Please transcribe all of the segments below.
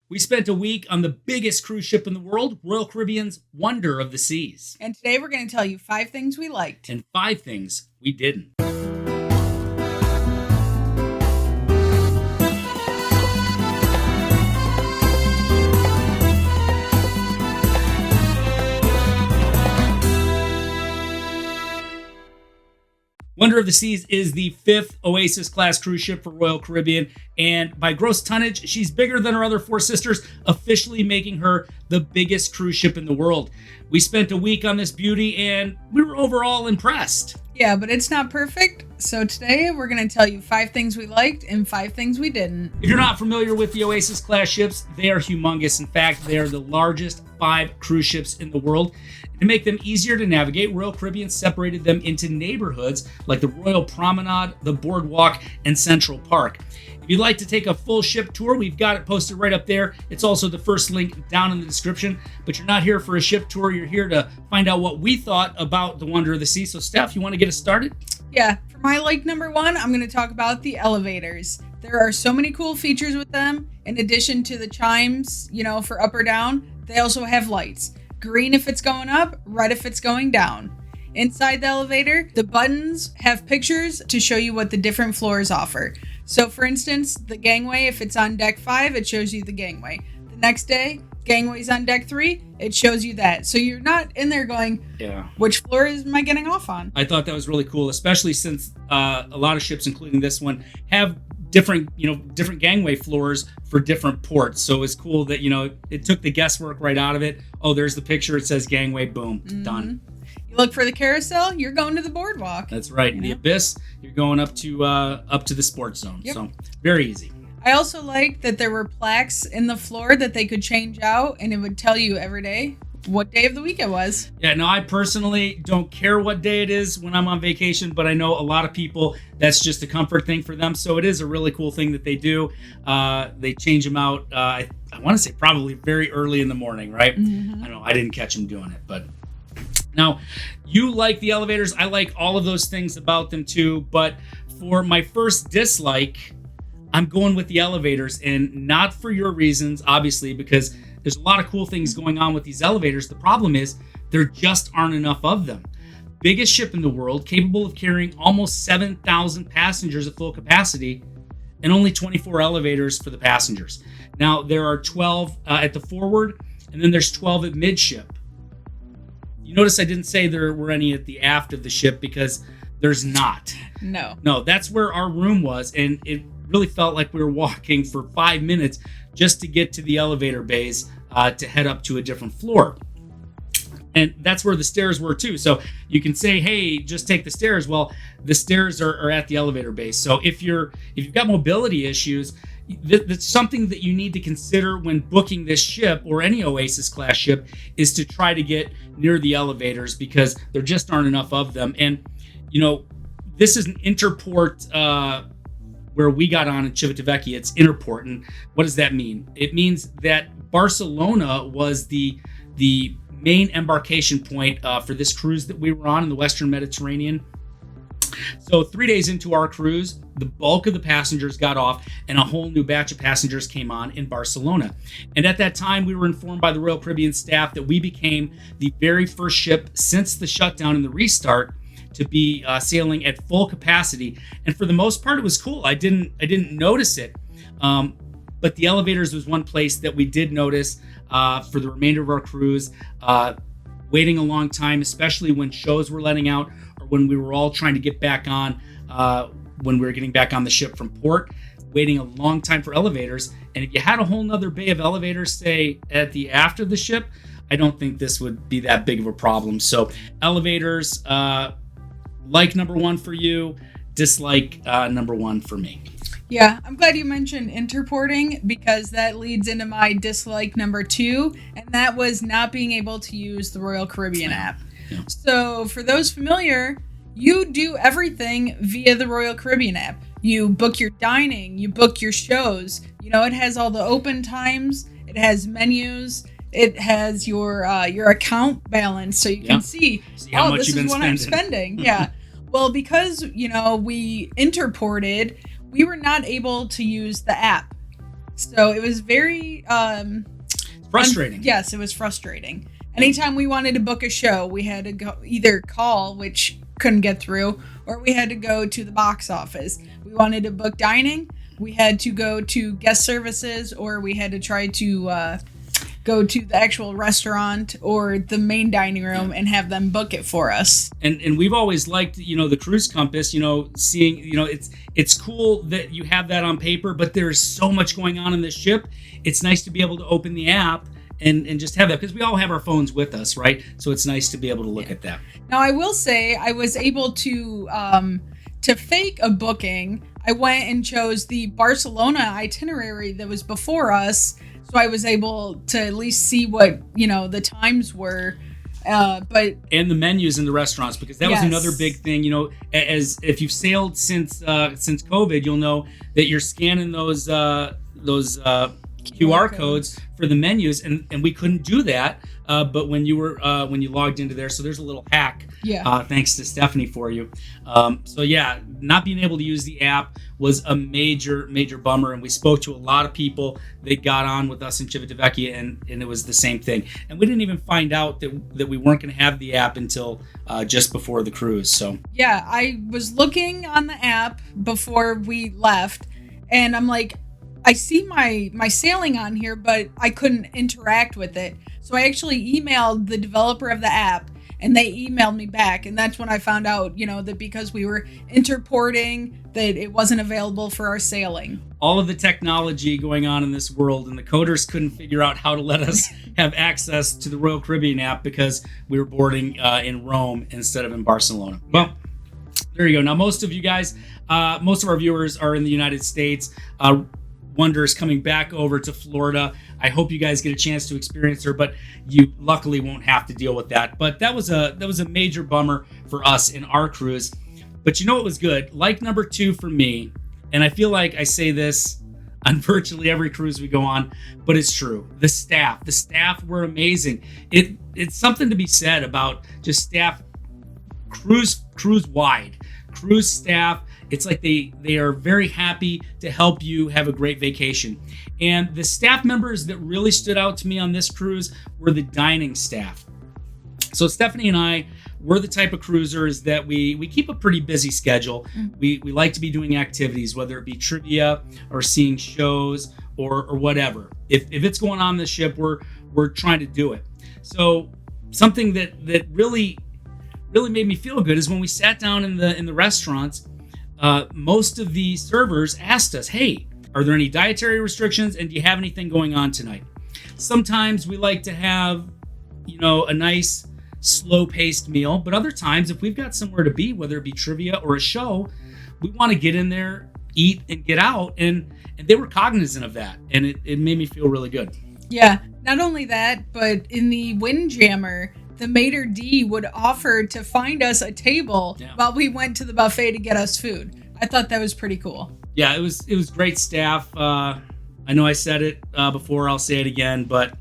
We spent a week on the biggest cruise ship in the world, Royal Caribbean's Wonder of the Seas. And today we're going to tell you 5 things we liked. And 5 things we didn't. Wonder of the Seas is the 5th Oasis Class cruise ship for Royal Caribbean, and by gross tonnage, she's bigger than her other 4 sisters, officially making her the biggest cruise ship in the world. We spent a week on this beauty, and we were overall impressed. Yeah, but it's not perfect, so today we're going to tell you 5 things we liked and 5 things we didn't. If you're not familiar with the Oasis Class ships, they are humongous. In fact, they are the largest 5 cruise ships in the world. To make them easier to navigate, Royal Caribbean separated them into neighborhoods like the Royal Promenade, the Boardwalk, and Central Park. If you'd like to take a full ship tour, we've got it posted right up there. It's also the first link down in the description. But you're not here for a ship tour. You're here to find out what we thought about the Wonder of the Sea. So, Steph, you want to get us started? Yeah, for my like number 1, I'm going to talk about the elevators. There are so many cool features with them. In addition to the chimes, for up or down, they also have lights. Green if it's going up, red if it's going down. Inside the elevator, the buttons have pictures to show you what the different floors offer. So for instance, the gangway, if it's on deck 5, it shows you the gangway. The next day, gangway's on deck 3, it shows you that. So you're not in there going, which floor am I getting off on? I thought that was really cool, especially since a lot of ships, including this one, have different gangway floors for different ports. So it's cool that, it took the guesswork right out of it. Oh, there's the picture. It says gangway. Boom. Done. You look for the carousel, you're going to the boardwalk. That's right. In the abyss, you're going up to the sports zone. Yep. So very easy. I also liked that there were plaques in the floor that they could change out, and it would tell you every day what day of the week it was. Yeah, no, I personally don't care what day it is when I'm on vacation, but I know a lot of people, that's just a comfort thing for them. So it is a really cool thing that they do. They change them out, I want to say probably very early in the morning, right? Mm-hmm. I know I didn't catch them doing it, but now you like the elevators. I like all of those things about them too, but for my first dislike, I'm going with the elevators, and not for your reasons, obviously, because there's a lot of cool things going on with these elevators. The problem is there just aren't enough of them. Biggest ship in the world, capable of carrying almost 7,000 passengers at full capacity, and only 24 elevators for the passengers. Now, there are 12 at the forward, and then there's 12 at midship. You notice I didn't say there were any at the aft of the ship because there's not. No, that's where our room was, and it really felt like we were walking for 5 minutes just to get to the elevator bays to head up to a different floor. And that's where the stairs were too. So you can say, hey, just take the stairs. Well, the stairs are at the elevator base. So if you've got mobility issues, that's something that you need to consider when booking this ship or any Oasis class ship, is to try to get near the elevators because there just aren't enough of them. And, this is an interport where we got on in Civitavecchia. It's interport. And what does that mean? It means that Barcelona was the main embarkation point for this cruise that we were on in the Western Mediterranean. So 3 days into our cruise, the bulk of the passengers got off and a whole new batch of passengers came on in Barcelona. And at that time, we were informed by the Royal Caribbean staff that we became the very first ship since the shutdown and the restart to be sailing at full capacity. And for the most part, it was cool. I didn't notice it. But the elevators was one place that we did notice for the remainder of our cruise. Waiting a long time, especially when shows were letting out or when we were all trying to get back on, when we were getting back on the ship from port, waiting a long time for elevators. And if you had a whole nother bay of elevators, say at the aft of the ship, I don't think this would be that big of a problem. So elevators, like number 1 for you, dislike number 1 for me. Yeah, I'm glad you mentioned interporting because that leads into my dislike number 2, and that was not being able to use the Royal Caribbean app. Yeah. So for those familiar, you do everything via the Royal Caribbean app. You book your dining, you book your shows. It has all the open times, it has menus, it has your account balance, so you can see how much this you've been is what I'm spending. Yeah. Well, because we interported, we were not able to use the app. So it was very frustrating. Yes, it was frustrating. Anytime we wanted to book a show, we had to go either call, which couldn't get through, or we had to go to the box office. We wanted to book dining, we had to go to guest services, or we had to try to go to the actual restaurant or the main dining room and have them book it for us. And we've always liked, the Cruise Compass, seeing, it's cool that you have that on paper, but there's so much going on in this ship. It's nice to be able to open the app and just have that, because we all have our phones with us, right? So it's nice to be able to look at that. Now, I will say I was able to fake a booking. I went and chose the Barcelona itinerary that was before us, so I was able to at least see what, the times were. And the menus in the restaurants, because that was another big thing. As if you've sailed since COVID, you'll know that you're scanning those QR codes for the menus, and we couldn't do that. But when you logged into there, so there's a little hack. Thanks to Stephanie for you. Not being able to use the app was a major bummer, and we spoke to a lot of people that got on with us in Civitavecchia, and it was the same thing. And we didn't even find out that we weren't going to have the app until just before the cruise. So I was looking on the app before we left, and I'm like, I see my sailing on here, but I couldn't interact with it. So I actually emailed the developer of the app, and they emailed me back. And that's when I found out, that because we were interporting, that it wasn't available for our sailing. All of the technology going on in this world, and the coders couldn't figure out how to let us have access to the Royal Caribbean app because we were boarding in Rome instead of in Barcelona. Well, there you go. Now, most of you guys, most of our viewers are in the United States. Wonder is coming back over to Florida. I hope you guys get a chance to experience her, but you luckily won't have to deal with that. But that was a major bummer for us in our cruise. But it was good. Like number 2 for me, and I feel like I say this on virtually every cruise we go on, but it's true. The staff were amazing. It's something to be said about just staff cruise wide, cruise staff. It's like they are very happy to help you have a great vacation. And the staff members that really stood out to me on this cruise were the dining staff. So Stephanie and I, we're the type of cruisers that we keep a pretty busy schedule. We like to be doing activities, whether it be trivia or seeing shows or whatever. If it's going on the ship, we're trying to do it. So something that really made me feel good is when we sat down in the restaurants. Most of the servers asked us, hey, are there any dietary restrictions, and do you have anything going on tonight? Sometimes we like to have, a nice slow-paced meal, but other times if we've got somewhere to be, whether it be trivia or a show, we want to get in there, eat, and get out, and they were cognizant of that, and it made me feel really good. Yeah, not only that, but in the Windjammer, the maitre d' would offer to find us a table while we went to the buffet to get us food. I thought that was pretty cool. Yeah, it was great staff. I know I said it before, I'll say it again, but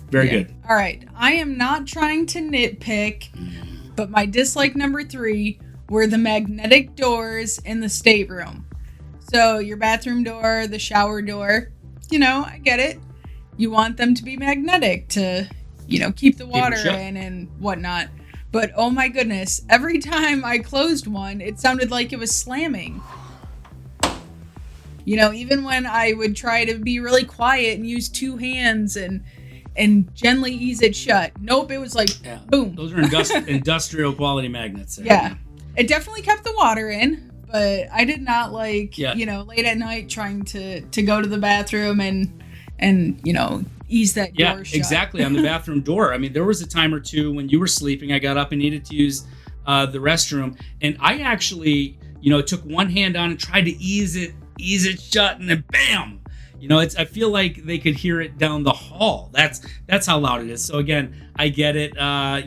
very good. All right, I am not trying to nitpick, but my dislike number 3 were the magnetic doors in the stateroom. So your bathroom door, the shower door, I get it. You want them to be magnetic to keep the water in and whatnot. But oh my goodness, every time I closed one, it sounded like it was slamming. Even when I would try to be really quiet and use 2 hands and gently ease it shut. Nope, it was like, boom. Those are industrial quality magnets. Yeah. It definitely kept the water in, but I did not like, late at night trying to go to the bathroom and ease that door shut. Yeah, exactly, on the bathroom door. I mean, there was a time or two when you were sleeping, I got up and needed to use the restroom, and I actually, took one hand on and tried to ease it shut, and then bam! I feel like they could hear it down the hall. That's how loud it is. So again, I get it.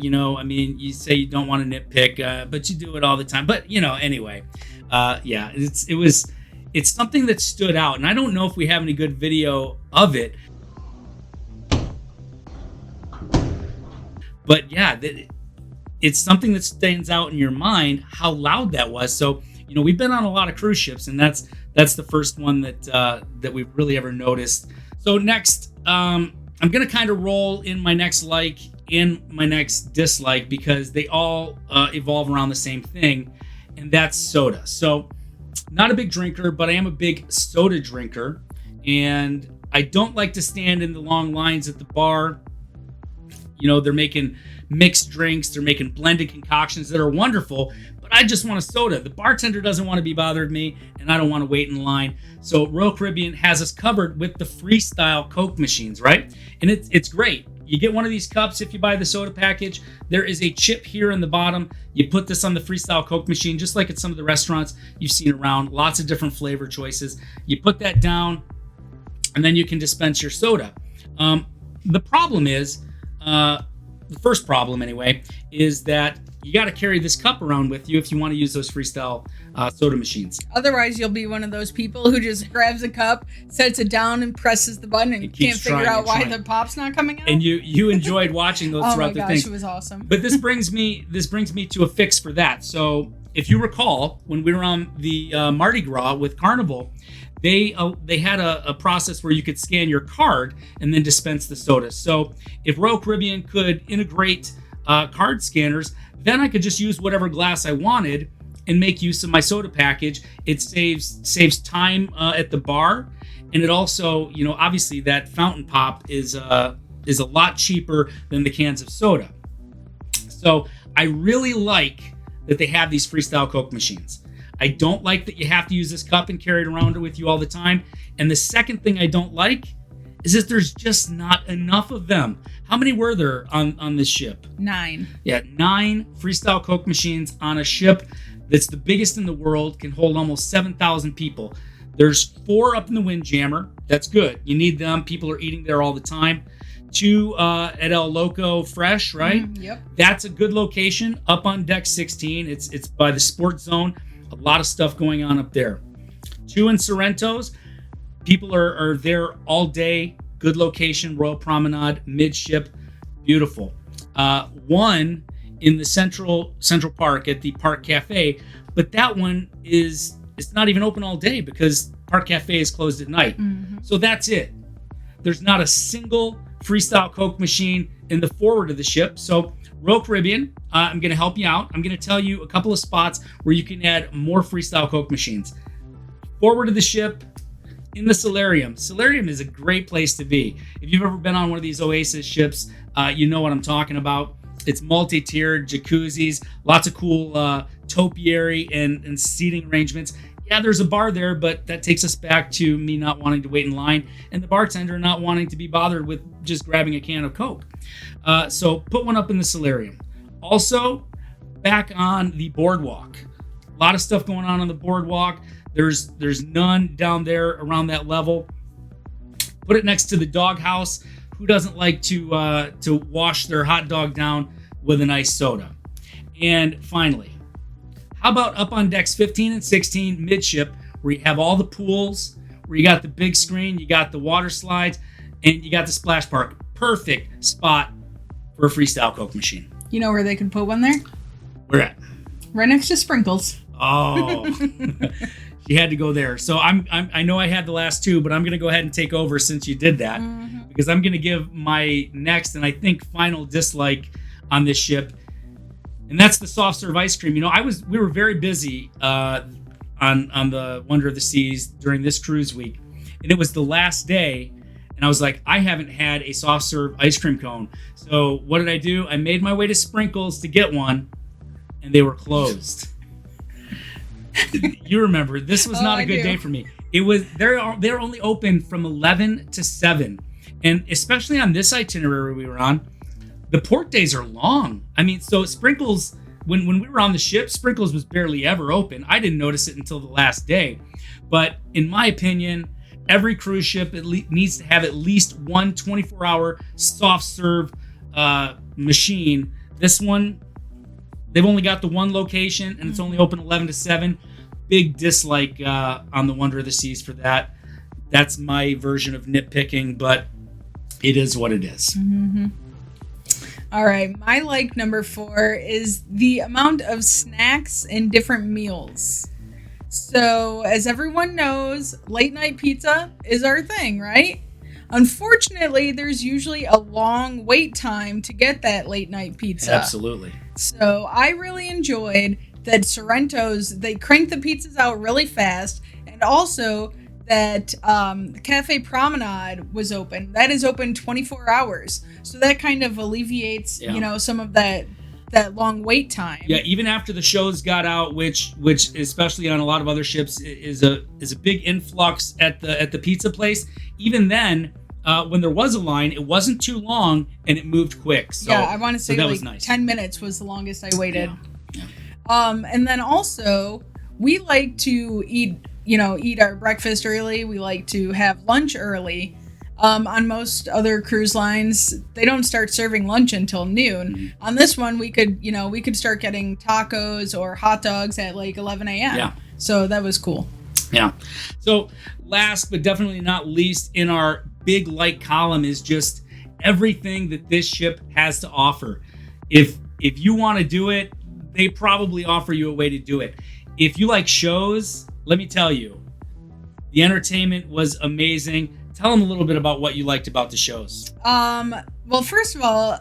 You say you don't want to nitpick, but you do it all the time. But anyway, it's something that stood out, and I don't know if we have any good video of it. But yeah, it's something that stands out in your mind how loud that was. So we've been on a lot of cruise ships, and that's That's the first one that we've really ever noticed. So next, I'm going to kind of roll in my next like and my next dislike because they all evolve around the same thing, and that's soda. So not a big drinker, but I am a big soda drinker, and I don't like to stand in the long lines at the bar. You know, they're making mixed drinks, they're making blended concoctions that are wonderful, but I just want a soda. The bartender doesn't want to be bothered with me, and I don't want to wait in line. So Royal Caribbean has us covered with the freestyle Coke machines, right? And it's great. You get one of these cups if you buy the soda package. There is a chip here in the bottom. You put this on the freestyle Coke machine, just like at some of the restaurants you've seen around. Lots of different flavor choices. You put that down, and then you can dispense your soda. The problem is, the first problem anyway, is that you got to carry this cup around with you if you want to use those freestyle soda machines. Otherwise, you'll be one of those people who just grabs a cup, sets it down, and presses the button and can't figure out why the pop's not coming out. And you enjoyed watching those throughout the thing. Oh my gosh, it was awesome. But this brings me to a fix for that. So if you recall, when we were on the Mardi Gras with Carnival, they had a process where you could scan your card and then dispense the soda. So if Royal Caribbean could integrate card scanners, then I could just use whatever glass I wanted and make use of my soda package. It saves time at the bar, and it also, you know, obviously that fountain pop is a lot cheaper than the cans of soda. So I really like that they have these freestyle Coke machines. I don't like that you have to use this cup and carry it around with you all the time. And the second thing I don't like is that there's just not enough of them. How many were there on this ship? 9. Yeah, 9 freestyle Coke machines on a ship that's the biggest in the world, can hold almost 7,000 people. There's 4 up in the Windjammer. That's good. You need them. People are eating there all the time. 2 at El Loco Fresh, right? Yep. That's a good location up on deck 16. It's by the sports zone. A lot of stuff going on up there. 2 in Sorrento's. People are there all day. Good location, Royal Promenade, midship, beautiful. 1 in the Central Park at the Park Cafe, but that one it's not even open all day because Park Cafe is closed at night. Mm-hmm. So that's it. There's not a single freestyle Coke machine in the forward of the ship. So Royal Caribbean, I'm going to help you out. I'm going to tell you a couple of spots where you can add more freestyle Coke machines. Forward of the ship, in the Solarium. Solarium is a great place to be. If you've ever been on one of these Oasis ships, you know what I'm talking about. It's multi-tiered, jacuzzis, lots of cool topiary and seating arrangements. Yeah, there's a bar there, but that takes us back to me not wanting to wait in line and the bartender not wanting to be bothered with just grabbing a can of Coke. So put one up in the Solarium. Also, back on the Boardwalk. A lot of stuff going on the Boardwalk. There's none down there around that level. Put it next to the doghouse. Who doesn't like to wash their hot dog down with a nice soda? And finally, how about up on decks 15 and 16 midship, where you have all the pools, where you got the big screen, you got the water slides, and you got the splash park. Perfect spot for a freestyle Coke machine. You know where they could put one there? Where at? Right next to Sprinkles. Oh, you had to go there. So I know I had the last 2, but I'm going to go ahead and take over since you did that, because I'm going to give my next and I think final dislike on this ship, and that's the soft serve ice cream. You know, we were very busy on the Wonder of the Seas during this cruise week, and it was the last day, and I was like, I haven't had a soft serve ice cream cone. So what did I do? I made my way to Sprinkles to get one, and they were closed. You remember, this was not a good day for me. It was they're only open from 11 to 7, and especially on this itinerary we were on, the port days are long. I mean, so Sprinkles, when we were on the ship, Sprinkles was barely ever open. I didn't notice it until the last day. But in my opinion, every cruise ship needs to have at least one 24-hour soft serve machine. This one, they've only got the one location, and it's only open 11 to 7. Big dislike on the Wonder of the Seas for that. That's my version of nitpicking, but it is what it is. Mm-hmm. All right, my like number 4 is the amount of snacks and different meals. So, as everyone knows, late night pizza is our thing, right? Unfortunately, there's usually a long wait time to get that late night pizza. Absolutely. So, I really enjoyed that Sorrento's, they crank the pizzas out really fast, and also that the Cafe Promenade was open. That is open 24 hours. So that kind of alleviates, some of that long wait time. Yeah, even after the shows got out, which especially on a lot of other ships is a big influx at the pizza place. Even then, when there was a line, it wasn't too long and it moved quick. So yeah, I want to say that like was nice. 10 minutes was the longest I waited. Yeah. And then also we like to eat our breakfast early. We like to have lunch early. On most other cruise lines, they don't start serving lunch until noon. Mm-hmm. On this one, we could start getting tacos or hot dogs at like 11 a.m. Yeah. So that was cool. Yeah. So last but definitely not least in our big like column is just everything that this ship has to offer. If you want to do it, they probably offer you a way to do it. If you like shows, let me tell you, the entertainment was amazing. Tell them a little bit about what you liked about the shows. Well, first of all,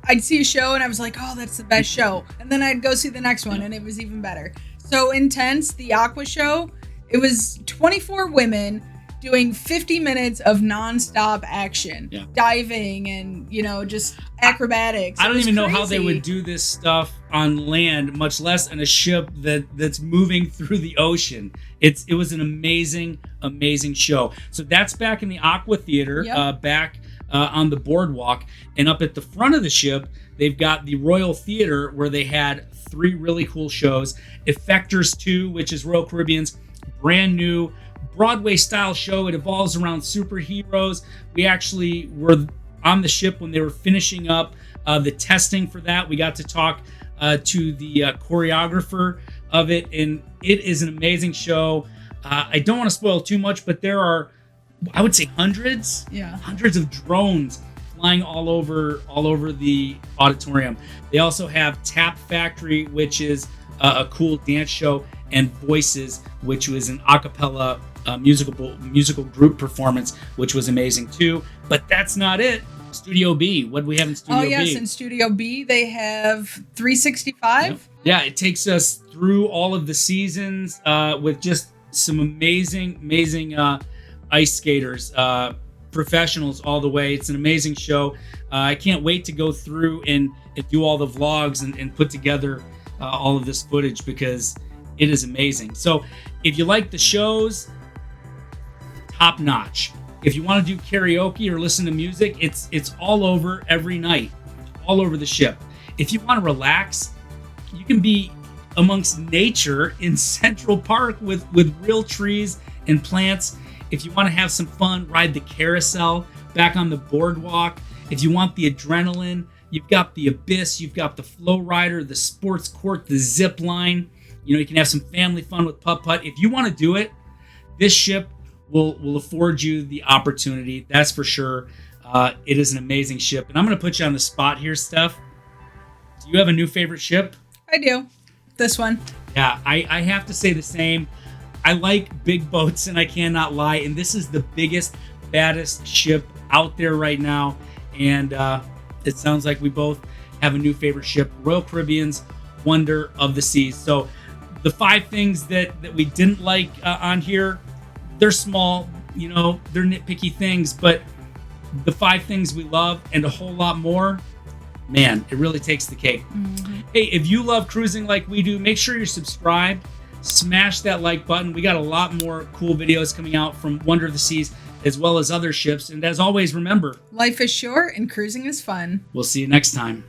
I'd see a show and I was like, oh, that's the best show. And then I'd go see the next one and it was even better. So Intense, the Aqua show, it was 24 women doing 50 minutes of nonstop action, diving and, just acrobatics. I don't even know how they would do this stuff on land, much less in a ship that's moving through the ocean. It was an amazing show. So that's back in the Aqua Theater, back on the Boardwalk. And up at the front of the ship, they've got the Royal Theater where they had 3 really cool shows. Effectors 2, which is Royal Caribbean's brand new Broadway style show. It evolves around superheroes. We actually were on the ship when they were finishing up the testing for that. We got to talk to the choreographer of it, and it is an amazing show. I don't want to spoil too much, but there are, I would say, hundreds of drones flying all over the auditorium. They also have Tap Factory, which is a cool dance show, and Voices, which was an a cappella musical group performance, which was amazing too. But that's not it. Studio B. What do we have in Studio B? Oh, yes. In Studio B, they have 365. Yep. Yeah, it takes us through all of the seasons with just some amazing ice skaters, professionals all the way. It's an amazing show. I can't wait to go through and do all the vlogs and put together all of this footage because it is amazing. So if you like the shows, top notch. If you want to do karaoke or listen to music, it's all over every night, all over the ship. If you want to relax, you can be amongst nature in Central Park with real trees and plants. If you want to have some fun, ride the carousel back on the boardwalk. If you want the adrenaline, you've got the Abyss, you've got the Flow Rider, the sports court, the zip line. You can have some family fun with putt-putt. If you want to do it, this ship will afford you the opportunity. That's for sure. It is an amazing ship. And I'm going to put you on the spot here, Steph. Do you have a new favorite ship? I do. This one. Yeah, I have to say the same. I like big boats, and I cannot lie. And this is the biggest, baddest ship out there right now. And it sounds like we both have a new favorite ship, Royal Caribbean's Wonder of the Seas. So the 5 things that we didn't like on here, they're small, they're nitpicky things, but the 5 things we love and a whole lot more, man, it really takes the cake. Mm-hmm. Hey, if you love cruising like we do, make sure you're subscribed. Smash that like button. We got a lot more cool videos coming out from Wonder of the Seas as well as other ships. And as always, remember, life is short and cruising is fun. We'll see you next time.